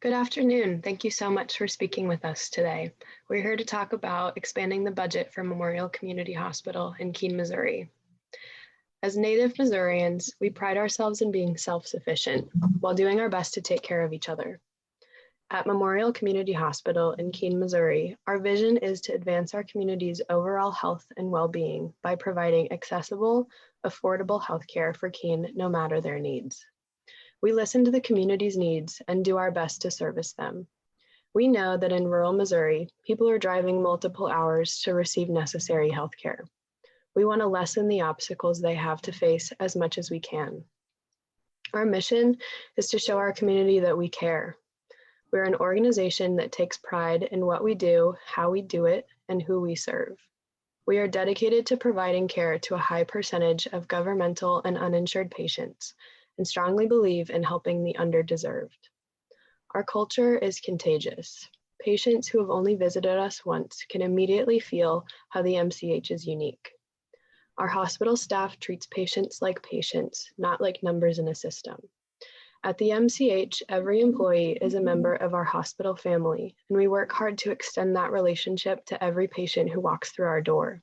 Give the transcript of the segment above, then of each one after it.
Good afternoon. Thank you so much for speaking with us today. We're here to talk about expanding the budget for Memorial Community Hospital in Keene, Missouri. As native Missourians, we pride ourselves in being self-sufficient while doing our best to take care of each other. At Memorial Community Hospital in Keene, Missouri, our vision is to advance our community's overall health and well-being by providing accessible, affordable healthcare for Keene no matter their needs. We listen to the community's needs and do our best to service them. We know that in rural Missouri, people are driving multiple hours to receive necessary health care. We want to lessen the obstacles they have to face as much as we can. Our mission is to show our community that we care. We're an organization that takes pride in what we do, how we do it, and who we serve. We are dedicated to providing care to a high percentage of governmental and uninsured patients and strongly believe in helping the underdeserved. Our culture is contagious. Patients who have only visited us once can immediately feel how the MCH is unique. Our hospital staff treats patients like patients, not like numbers in a system. At the MCH, every employee is a member of our hospital family, and we work hard to extend that relationship to every patient who walks through our door.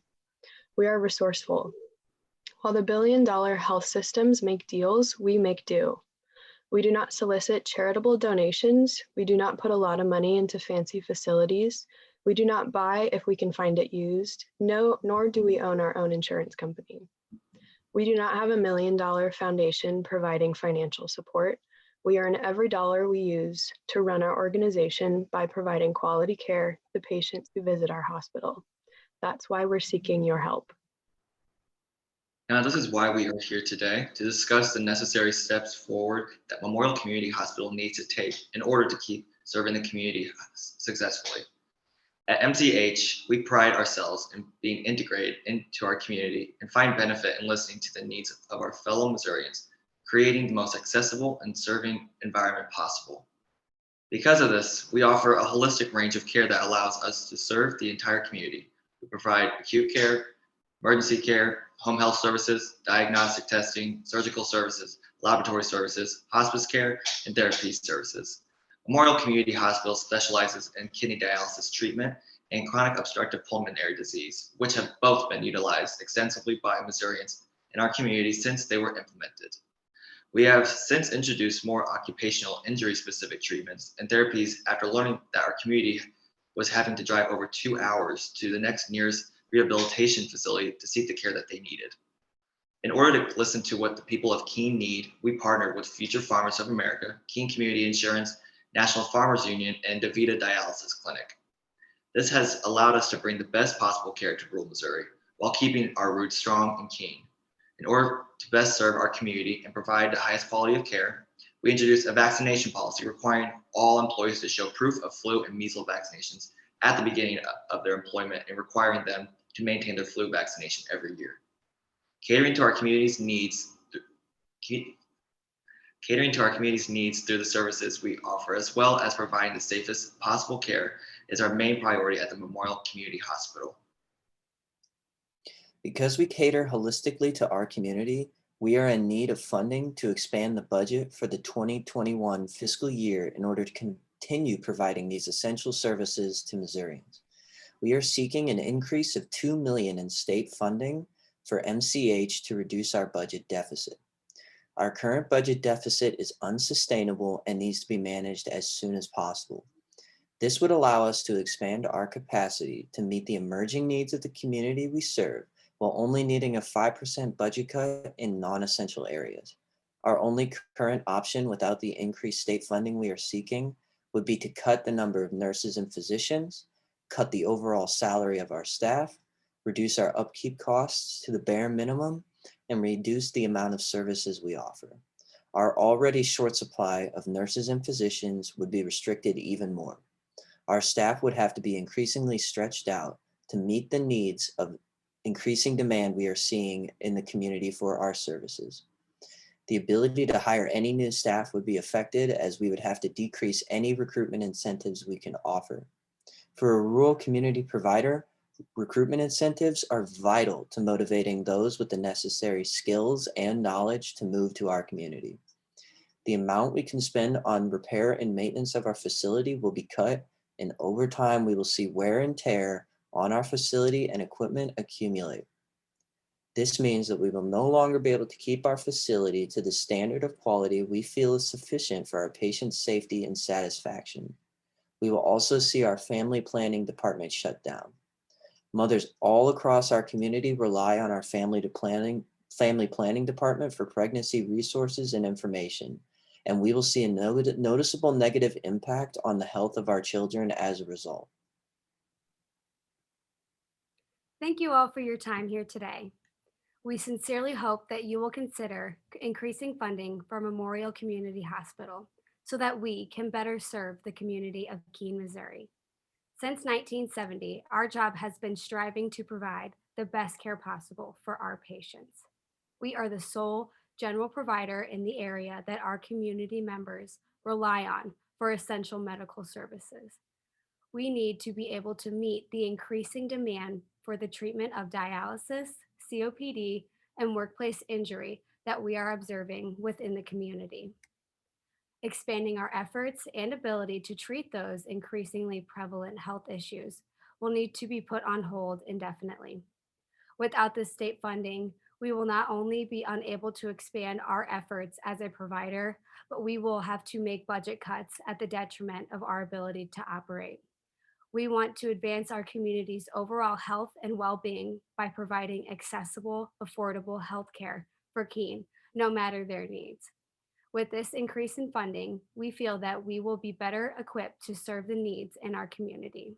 We are resourceful. While the billion-dollar health systems make deals, we make do. We do not solicit charitable donations. We do not put a lot of money into fancy facilities. We do not buy if we can find it used. No, nor do we own our own insurance company. We do not have a $1 million foundation providing financial support. We earn every dollar we use to run our organization by providing quality care to patients who visit our hospital. That's why we're seeking your help. Now, this is why we are here today to discuss the necessary steps forward that Memorial Community Hospital needs to take in order to keep serving the community successfully. At MCH, we pride ourselves in being integrated into our community and find benefit in listening to the needs of our fellow Missourians, creating the most accessible and serving environment possible. Because of this, we offer a holistic range of care that allows us to serve the entire community. We provide acute care, emergency care, home health services, diagnostic testing, surgical services, laboratory services, hospice care, and therapy services. Memorial Community Hospital specializes in kidney dialysis treatment and chronic obstructive pulmonary disease, which have both been utilized extensively by Missourians in our community since they were implemented. We have since introduced more occupational injury-specific treatments and therapies after learning that our community was having to drive over 2 hours to the next nearest rehabilitation facility to seek the care that they needed. In order to listen to what the people of Keene need, we partnered with Future Farmers of America, Keene Community Insurance, National Farmers Union, and DaVita Dialysis Clinic. This has allowed us to bring the best possible care to rural Missouri while keeping our roots strong in Keene. In order to best serve our community and provide the highest quality of care, we introduced a vaccination policy requiring all employees to show proof of flu and measles vaccinations at the beginning of their employment and requiring them to maintain their flu vaccination every year. Catering to our community's needs through the services we offer, as well as providing the safest possible care, is our main priority at the Memorial Community Hospital. Because we cater holistically to our community, we are in need of funding to expand the budget for the 2021 fiscal year in order to continue providing these essential services to Missourians. We are seeking an increase of $2 million in state funding for MCH to reduce our budget deficit. Our current budget deficit is unsustainable and needs to be managed as soon as possible. This would allow us to expand our capacity to meet the emerging needs of the community we serve while only needing a 5% budget cut in non-essential areas. Our only current option without the increased state funding we are seeking would be to cut the number of nurses and physicians, cut the overall salary of our staff, reduce our upkeep costs to the bare minimum, and reduce the amount of services we offer. Our already short supply of nurses and physicians would be restricted even more. Our staff would have to be increasingly stretched out to meet the needs of increasing demand we are seeing in the community for our services. The ability to hire any new staff would be affected as we would have to decrease any recruitment incentives we can offer. For a rural community provider, recruitment incentives are vital to motivating those with the necessary skills and knowledge to move to our community. The amount we can spend on repair and maintenance of our facility will be cut, and over time, we will see wear and tear on our facility and equipment accumulate. This means that we will no longer be able to keep our facility to the standard of quality we feel is sufficient for our patients' safety and satisfaction. We will also see our family planning department shut down. Mothers all across our community rely on our family planning department for pregnancy resources and information, and we will see a noticeable negative impact on the health of our children as a result. Thank you all for your time here today. We sincerely hope that you will consider increasing funding for Memorial Community Hospital so that we can better serve the community of Keene, Missouri. Since 1970, our job has been striving to provide the best care possible for our patients. We are the sole general provider in the area that our community members rely on for essential medical services. We need to be able to meet the increasing demand for the treatment of dialysis, COPD, and workplace injury that we are observing within the community. Expanding our efforts and ability to treat those increasingly prevalent health issues will need to be put on hold indefinitely. Without this state funding, we will not only be unable to expand our efforts as a provider, but we will have to make budget cuts at the detriment of our ability to operate. We want to advance our community's overall health and well-being by providing accessible, affordable healthcare for Keene, no matter their needs. With this increase in funding, we feel that we will be better equipped to serve the needs in our community.